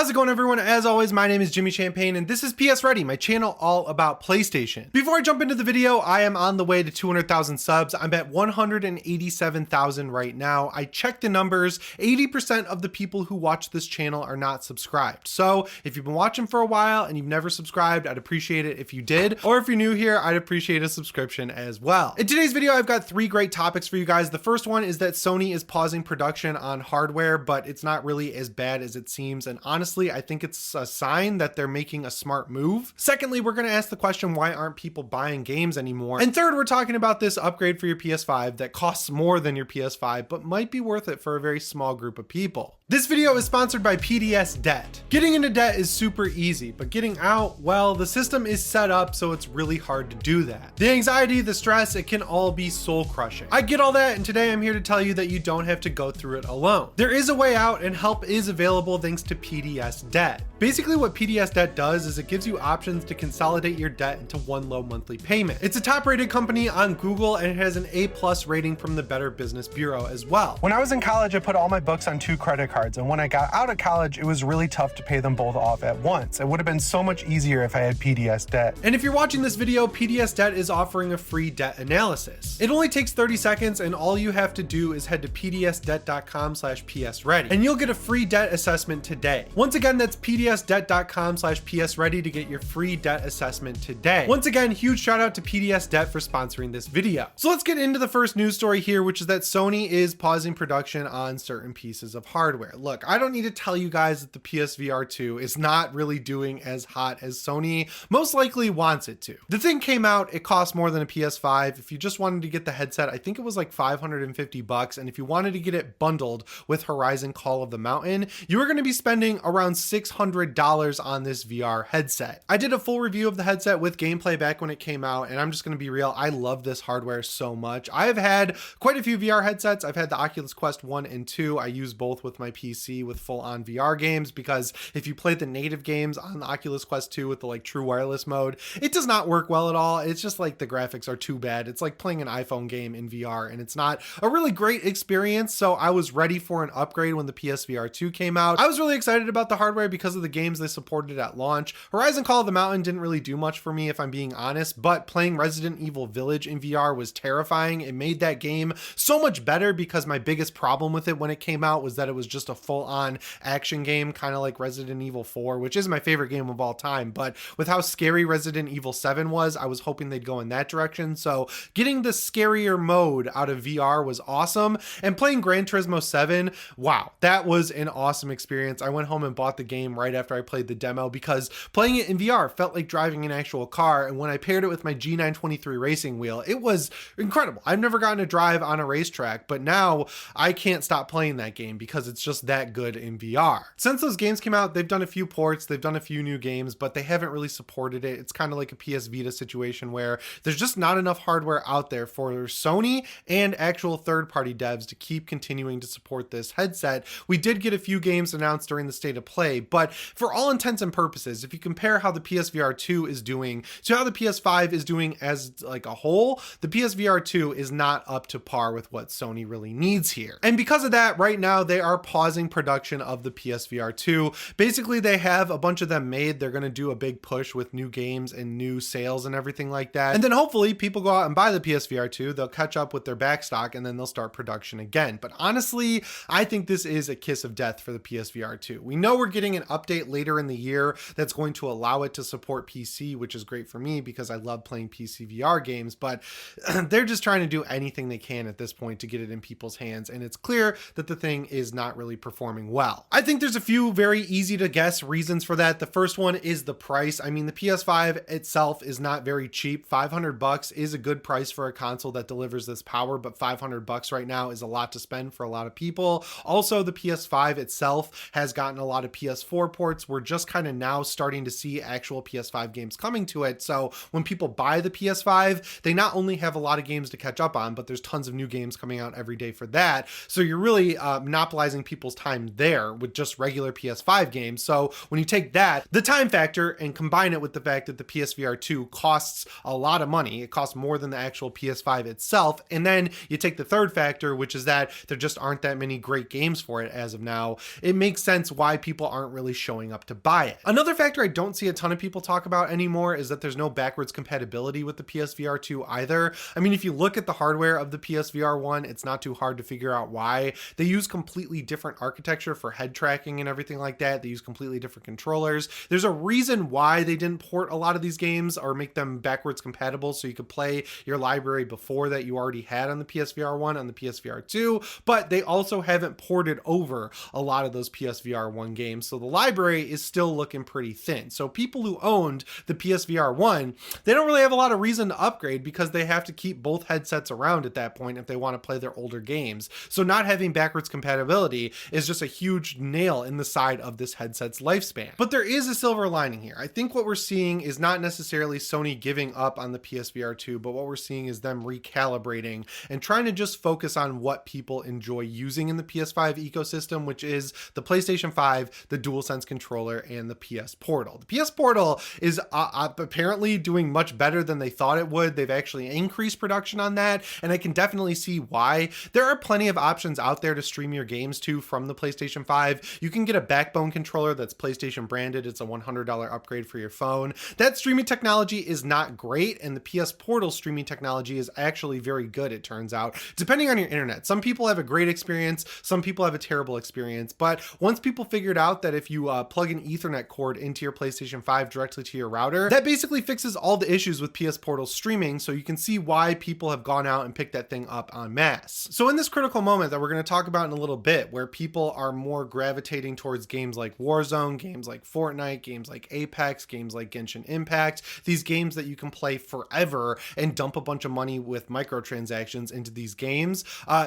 How's it going, everyone? As always, my name is Jimmy Champagne and this is PSReady, my channel all about PlayStation. Before I jump into the video, I am on the way to 200,000 subs. I'm at 187,000 right now. I checked the numbers. 80% of the people who watch this channel are not subscribed. So if you've been watching for a while and you've never subscribed, I'd appreciate it if you did. Or if you're new here, I'd appreciate a subscription as well. In today's video, I've got three great topics for you guys. The first one is that Sony is pausing production on hardware, but it's not really as bad as it seems. And honestly, I think it's a sign that they're making a smart move. Secondly, we're going to ask the question, why aren't people buying games anymore? And third, we're talking about this upgrade for your PS5 that costs more than your PS5, but might be worth it for a very small group of people. This video is sponsored by PDS Debt. Getting into debt is super easy, but getting out, well, the system is set up so it's really hard to do that. The anxiety, the stress, it can all be soul crushing. I get all that, and today I'm here to tell you that you don't have to go through it alone. There is a way out, and help is available thanks to PDS Debt. Basically, what PDS Debt does is it gives you options to consolidate your debt into one low monthly payment. It's a top-rated company on Google, and it has an A+ rating from the Better Business Bureau as well. When I was in college, I put all my books on 2 credit cards, and when I got out of college, it was really tough to pay them both off at once. It would have been so much easier if I had PDS Debt. And if you're watching this video, PDS Debt is offering a free debt analysis. It only takes 30 seconds, and all you have to do is head to pdsdebt.com/psready, and you'll get a free debt assessment today. Once again, that's pdsdebt.com/psready to get your free debt assessment today. Once again, huge shout out to PDS Debt for sponsoring this video. So let's get into the first news story here, which is that Sony is pausing production on certain pieces of hardware. Look, I don't need to tell you guys that the PSVR 2 is not really doing as hot as Sony most likely wants it to. The thing came out, it cost more than a PS5. If you just wanted to get the headset, I think it was like $550, and if you wanted to get it bundled with Horizon Call of the Mountain, you were going to be spending around $600 on this VR headset. I did a full review of the headset with gameplay back when it came out, and I'm just going to be real, I love this hardware so much. I have had quite a few VR headsets. I've had the Oculus Quest 1 and 2. I use both with my PC with full-on VR games, because if you play the native games on the Oculus Quest 2 with the like true wireless mode, it does not work well at all. It's just like the graphics are too bad. It's like playing an iPhone game in VR, and it's not a really great experience. So I was ready for an upgrade when the PSVR 2 came out. I was really excited about the hardware because of the games they supported at launch. Horizon Call of the Mountain didn't really do much for me, if I'm being honest, but playing Resident Evil Village in VR was terrifying. It made that game so much better, because my biggest problem with it when it came out was that it was just a full-on action game, kind of like Resident Evil 4, which is my favorite game of all time. But with how scary Resident Evil 7 was, I was hoping they'd go in that direction. So getting the scarier mode out of VR was awesome. And playing Gran Turismo 7, wow, that was an awesome experience. I went home and bought the game right after I played the demo, because playing it in VR felt like driving an actual car. And when I paired it with my G923 racing wheel, it was incredible. I've never gotten to drive on a racetrack, but now I can't stop playing that game because it's just that good in VR. Since those games came out, they've done a few ports, they've done a few new games, but they haven't really supported it. It's kind of like a PS Vita situation where there's just not enough hardware out there for Sony and actual third-party devs to keep continuing to support this headset. We did get a few games announced during the State of Play, but for all intents and purposes, if you compare how the PSVR 2 is doing to how the PS5 is doing as like a whole, the PSVR 2 is not up to par with what Sony really needs here. And because of that, right now they are pausing production of the PSVR 2. Basically, they have a bunch of them made. They're going to do a big push with new games and new sales and everything like that. And then hopefully people go out and buy the PSVR 2, they'll catch up with their backstock, and then they'll start production again. But honestly, I think this is a kiss of death for the PSVR 2. We know we're getting an update later in the year that's going to allow it to support PC, which is great for me because I love playing PC VR games, but they're just trying to do anything they can at this point to get it in people's hands, and it's clear that the thing is not really performing well. I think there's a few very easy to guess reasons for that. The first one is the price. I mean, the PS5 itself is not very cheap. $500 is a good price for a console that delivers this power, but $500 right now is a lot to spend for a lot of people. Also, the PS5 itself has gotten a lot of PS4 ports. We're just kind of now starting to see actual PS5 games coming to it. So when people buy the PS5, they not only have a lot of games to catch up on, but there's tons of new games coming out every day for that. So you're really monopolizing people's people's time there with just regular PS5 games. So when you take that, the time factor, and combine it with the fact that the PSVR 2 costs a lot of money, it costs more than the actual PS5 itself, and then you take the third factor, which is that there just aren't that many great games for it as of now, it makes sense why people aren't really showing up to buy it. Another factor I don't see a ton of people talk about anymore is that there's no backwards compatibility with the PSVR 2 either. I mean, if you look at the hardware of the PSVR 1, it's not too hard to figure out why. They use completely different architecture for head tracking and everything like that. They use completely different controllers. There's a reason why they didn't port a lot of these games or make them backwards compatible so you could play your library before that you already had on the PSVR 1 on the PSVR 2, but they also haven't ported over a lot of those PSVR 1 games, so the library is still looking pretty thin. So people who owned the PSVR 1, they don't really have a lot of reason to upgrade because they have to keep both headsets around at that point if they want to play their older games. So not having backwards compatibility is just a huge nail in the side of this headset's lifespan. But there is a silver lining here. I think what we're seeing is not necessarily Sony giving up on the PSVR 2, but what we're seeing is them recalibrating and trying to just focus on what people enjoy using in the PS5 ecosystem, which is the PlayStation 5, the DualSense controller, and the PS Portal. The PS Portal is apparently doing much better than they thought it would. They've actually increased production on that, and I can definitely see why. There are plenty of options out there to stream your games to from the PlayStation 5. You can get a Backbone controller that's PlayStation branded. It's a $100 upgrade for your phone. That streaming technology is not great, and the PS Portal streaming technology is actually very good, it turns out, depending on your internet. Some people have a great experience, some people have a terrible experience, but once people figured out that if you plug an Ethernet cord into your PlayStation 5 directly to your router, that basically fixes all the issues with PS Portal streaming, so you can see why people have gone out and picked that thing up en masse. So in this critical moment that we're going to talk about in a little bit, where people are more gravitating towards games like Warzone, games like Fortnite, games like Apex, games like Genshin Impact, these games that you can play forever and dump a bunch of money with microtransactions into these games,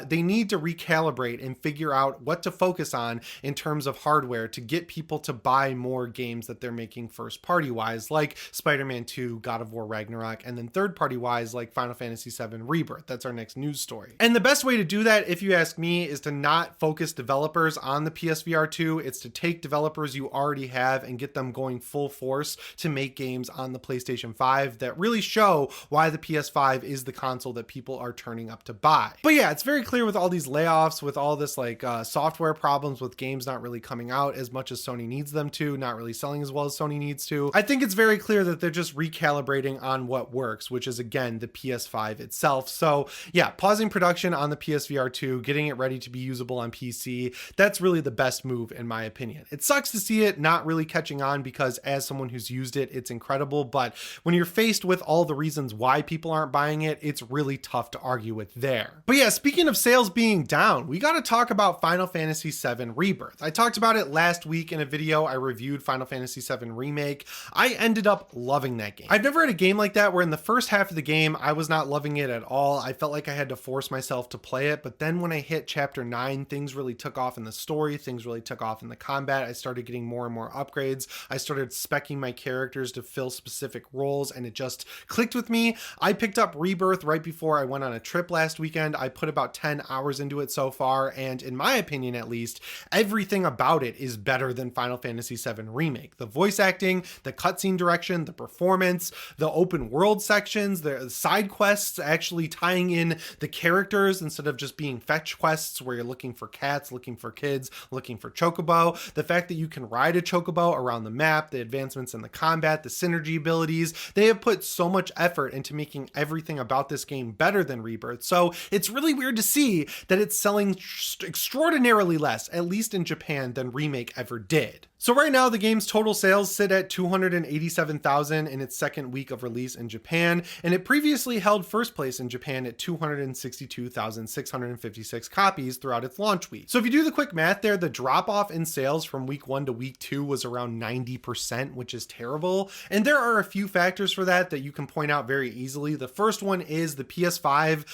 they need to recalibrate and figure out what to focus on in terms of hardware to get people to buy more games that they're making first party wise, like Spider-Man 2, God of War Ragnarok, and then third party wise like Final Fantasy VII Rebirth. That's our next news story. And the best way to do that, if you ask me, is to not focus developers on the PSVR 2. It's to take developers you already have and get them going full force to make games on the PlayStation 5 that really show why the PS5 is the console that people are turning up to buy. But yeah, it's very clear with all these layoffs, with all this like software problems with games not really coming out as much as Sony needs them to, not really selling as well as Sony needs to. I think it's very clear that they're just recalibrating on what works, which is again the PS5 itself. So yeah, pausing production on the PSVR 2, getting it ready to be usable on PC, that's really the best move in my opinion. It sucks to see it not really catching on because as someone who's used it, it's incredible, but when you're faced with all the reasons why people aren't buying it, it's really tough to argue with there. But yeah, speaking of sales being down, we got to talk about Final Fantasy VII Rebirth. I talked about it last week in a video. I reviewed Final Fantasy VII Remake. I ended up loving that game. I've never had a game like that where in the first half of the game, I was not loving it at all. I felt like I had to force myself to play it, but then when I hit chapter 9, things really took off in the story, things really took off in the combat. I started getting more and more upgrades. I started speccing my characters to fill specific roles, and it just clicked with me. I picked up Rebirth right before I went on a trip last weekend. I put about 10 hours into it so far, and in my opinion at least, everything about it is better than Final Fantasy VII Remake. The voice acting, the cutscene direction, the performance, the open world sections, the side quests actually tying in the characters instead of just being fetch quests where you're looking for cats, looking for kids, looking for chocobo. The fact that you can ride a chocobo around the map, the advancements in the combat, the synergy abilities, they have put so much effort into making everything about this game better than Rebirth. So it's really weird to see that it's selling extraordinarily less, at least in Japan, than Remake ever did. So right now the game's total sales sit at 287,000 in its second week of release in Japan, and it previously held first place in Japan at 262,656 copies throughout its launch week. So if you do the quick math there, the drop off in sales from week 1 to week 2 was around 90%, which is terrible. And there are a few factors for that you can point out very easily. The first one is the PS5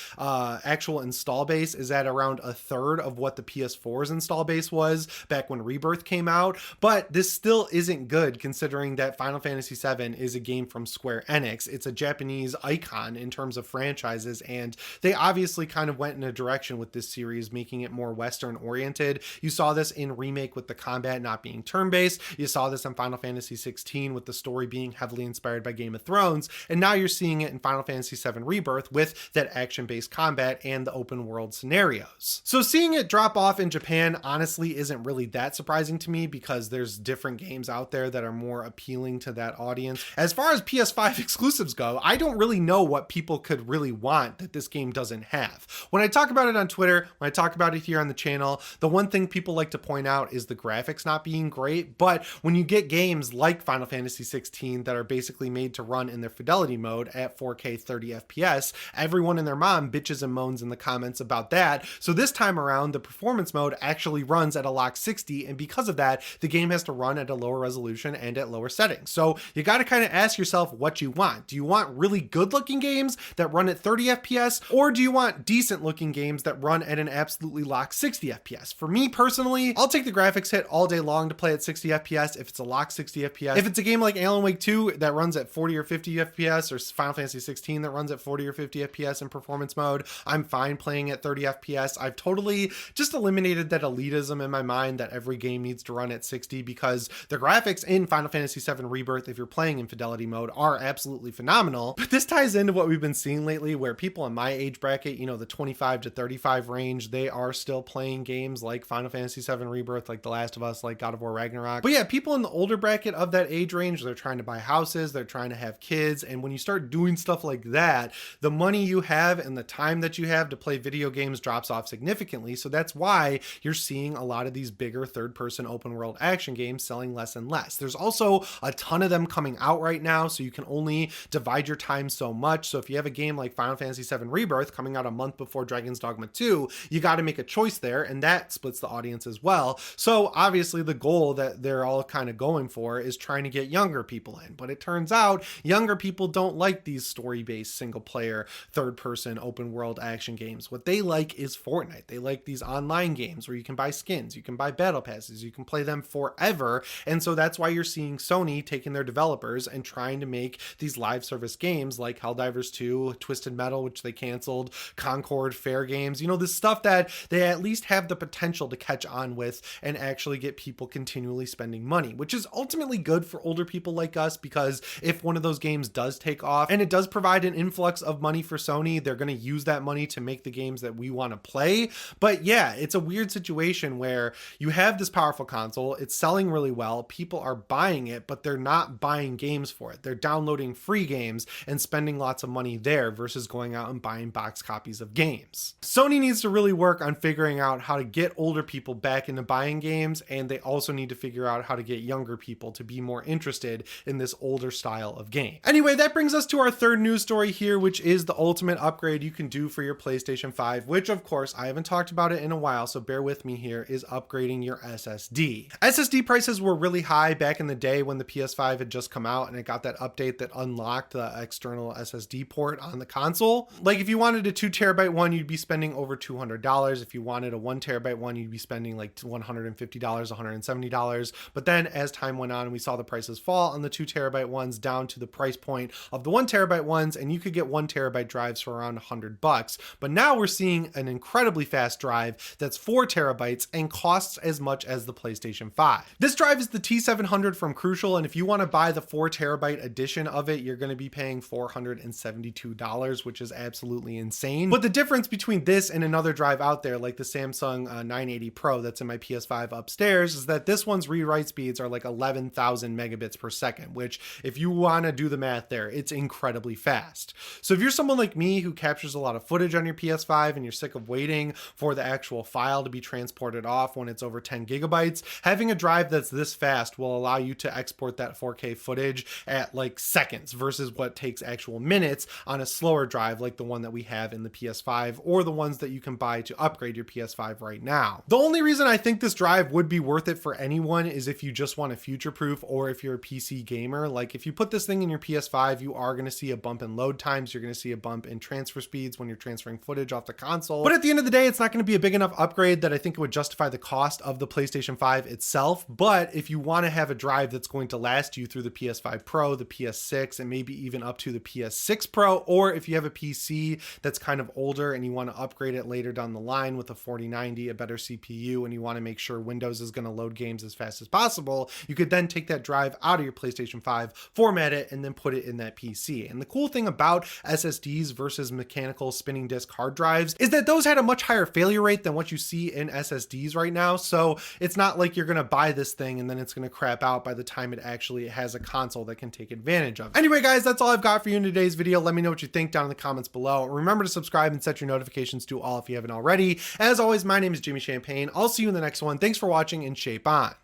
actual install base is at around a third of what the PS4's install base was back when Rebirth came out. But this still isn't good considering that Final Fantasy VII is a game from Square Enix. It's a Japanese icon in terms of franchises, and they obviously kind of went in a direction with this series, making it more Western oriented oriented. You saw this in Remake with the combat not being turn-based. You saw this in Final Fantasy 16 with the story being heavily inspired by Game of Thrones. And now you're seeing it in Final Fantasy 7 Rebirth with that action-based combat and the open world scenarios. So seeing it drop off in Japan honestly isn't really that surprising to me because there's different games out there that are more appealing to that audience. As far as PS5 exclusives go, I don't really know what people could really want that this game doesn't have. When I talk about it on Twitter, when I talk about it here on the channel, the one thing people like to point out is the graphics not being great. But when you get games like Final Fantasy 16 that are basically made to run in their fidelity mode at 4K 30 FPS, everyone and their mom bitches and moans in the comments about that. So this time around, the performance mode actually runs at a lock 60, and because of that, the game has to run at a lower resolution and at lower settings. So you got to kind of ask yourself what you want. Do you want really good looking games that run at 30 FPS, or do you want decent looking games that run at an absolutely locked 60 FPS? For me personally, I'll take the graphics hit all day long to play at 60 FPS if it's a locked 60 FPS. If it's a game like Alan Wake 2 that runs at 40 or 50 FPS, or Final Fantasy 16 that runs at 40 or 50 FPS in performance mode, I'm fine playing at 30 FPS. I've totally just eliminated that elitism in my mind that every game needs to run at 60, because the graphics in Final Fantasy 7 Rebirth, if you're playing in fidelity mode, are absolutely phenomenal. But this ties into what we've been seeing lately, where people in my age bracket, you know, the 25 to 35 range, they are still playing games like Final Fantasy 7 Rebirth, like The Last of Us, like God of War Ragnarok. But yeah, people in the older bracket of that age range, they're trying to buy houses, they're trying to have kids, and when you start doing stuff like that, the money you have and the time that you have to play video games drops off significantly. So that's why you're seeing a lot of these bigger third-person open world action games selling less and less. There's also a ton of them coming out right now, so you can only divide your time so much. So if you have a game like Final Fantasy 7 Rebirth coming out a month before Dragon's Dogma 2, you got to make a choice there, and that splits the audience as well. So obviously the goal that they're all kind of going for is trying to get younger people in, but it turns out younger people don't like these story-based single-player third-person open world action games. What they like is Fortnite. They like these online games where you can buy skins, you can buy battle passes, you can play them forever. And so that's why you're seeing Sony taking their developers and trying to make these live service games like Helldivers 2, Twisted Metal, which they canceled, Concord, Fair Games, you know, this stuff that they at least have the potential to catch on with and actually get people continually spending money, which is ultimately good for older people like us, because if one of those games does take off and it does provide an influx of money for Sony, they're going to use that money to make the games that we want to play. But yeah, it's a weird situation where you have this powerful console, it's selling really well, people are buying it, but they're not buying games for it. They're downloading free games and spending lots of money there versus going out and buying box copies of games. Sony needs to really work on figuring out how to get older people back into buying games, and they also need to figure out how to get younger people to be more interested in this older style of game. Anyway, that brings us to our third news story here, which is the ultimate upgrade you can do for your PlayStation 5, which of course I haven't talked about it in a while, so bear with me here, is upgrading your SSD. SSD prices were really high back in the day when the PS5 had just come out and it got that update that unlocked the external SSD port on the console. Like if you wanted a 2TB one, you'd be spending over $200. If you wanted a 1TB one, you'd be spending like $150, $170. But then as time went on, we saw the prices fall on the 2TB ones down to the price point of the 1TB ones, and you could get 1TB drives for around $100. But now we're seeing an incredibly fast drive that's 4TB and costs as much as the PlayStation 5. This drive is the T700 from Crucial, and if you want to buy the 4TB edition of it, you're going to be paying $472, which is absolutely insane. But the difference between this and another drive out there, like the Samsung 980 Pro that's in my PS5 upstairs, is that this one's read-write speeds are like 11,000 megabits per second, which if you want to do the math there, it's incredibly fast. So if you're someone like me who captures a lot of footage on your PS5 and you're sick of waiting for the actual file to be transported off when it's over 10 gigabytes, having a drive that's this fast will allow you to export that 4K footage at like seconds versus what takes actual minutes on a slower drive like the one that we have in the PS5 or the ones that you can buy to upgrade your PS5 right now. The only reason I think this drive would be worth it for anyone is if you just want a future-proof, or if you're a PC gamer. Like if you put this thing in your PS5, you are going to see a bump in load times, you're going to see a bump in transfer speeds when you're transferring footage off the console. But at the end of the day, it's not going to be a big enough upgrade that I think it would justify the cost of the PlayStation 5 itself. But if you want to have a drive that's going to last you through the PS5 Pro, the PS6, and maybe even up to the PS6 Pro, or if you have a PC that's kind of older and you want to upgrade it later down the line with a 4090, a better CPU and you want to make sure Windows is going to load games as fast as possible, you could then take that drive out of your PlayStation 5, format it, and then put it in that PC. And the cool thing about SSDs versus mechanical spinning disk hard drives is that those had a much higher failure rate than what you see in SSDs right now. So it's not like you're going to buy this thing and then it's going to crap out by the time it actually has a console that can take advantage of it. Anyway, guys, that's all I've got for you in today's video. Let me know what you think down in the comments below. Remember to subscribe and set your notifications to all if you haven't already. As always, my name is Jimmy Champagne. I'll see you in the next one. Thanks for watching and shape on.